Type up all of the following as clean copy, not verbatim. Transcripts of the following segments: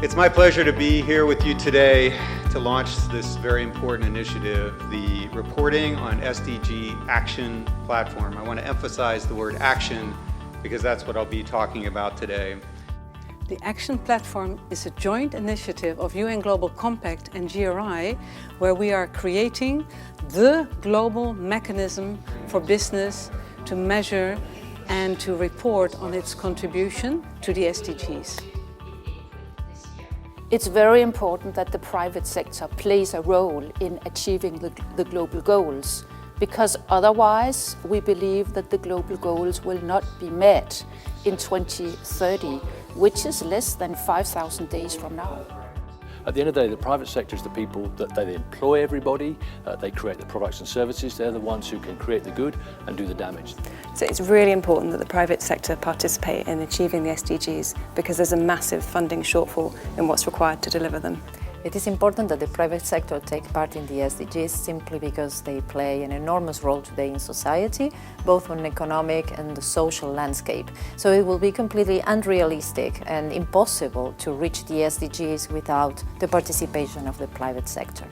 It's my pleasure to be here with you today to launch this very important initiative, the Reporting on SDG Action Platform. I want to emphasize the word action because that's what I'll be talking about today. The Action Platform is a joint initiative of UN Global Compact and GRI, where we are creating the global mechanism for business to measure and to report on its contribution to the SDGs. It's very important that the private sector plays a role in achieving the global goals, because otherwise we believe that the global goals will not be met in 2030, which is less than 5,000 days from now. At the end of the day, the private sector is the people that they employ everybody, they create the products and services, they're the ones who can create the good and do the damage. So it's really important that the private sector participate in achieving the SDGs because there's a massive funding shortfall in what's required to deliver them. It is important that the private sector take part in the SDGs simply because they play an enormous role today in society, both on economic and the social landscape. So it will be completely unrealistic and impossible to reach the SDGs without the participation of the private sector.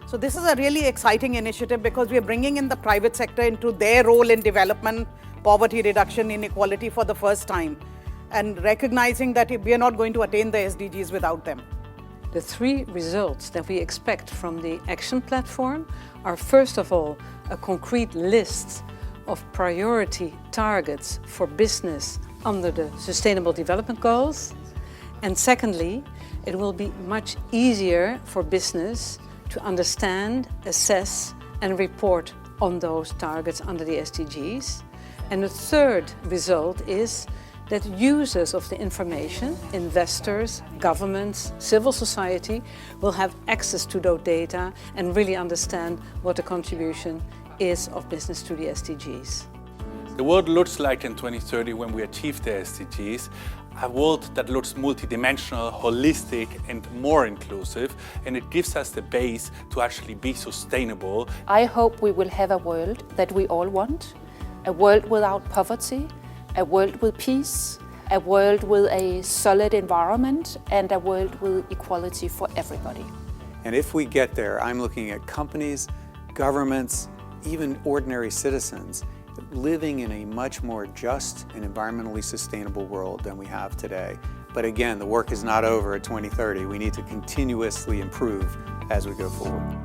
So this is a really exciting initiative because we are bringing in the private sector into their role in development, poverty reduction, inequality for the first time, and recognizing that we are not going to attain the SDGs without them. The three results that we expect from the Action Platform are, first of all, a concrete list of priority targets for business under the Sustainable Development Goals. And secondly, it will be much easier for business to understand, assess and report on those targets under the SDGs. And the third result is that users of the information, investors, governments, civil society, will have access to those data and really understand what the contribution is of business to the SDGs. The world looks like in 2030, when we achieve the SDGs, a world that looks multidimensional, holistic and more inclusive, and it gives us the base to actually be sustainable. I hope we will have a world that we all want, a world without poverty, a world with peace, a world with a solid environment, and a world with equality for everybody. And if we get there, I'm looking at companies, governments, even ordinary citizens living in a much more just and environmentally sustainable world than we have today. But again, the work is not over at 2030. We need to continuously improve as we go forward.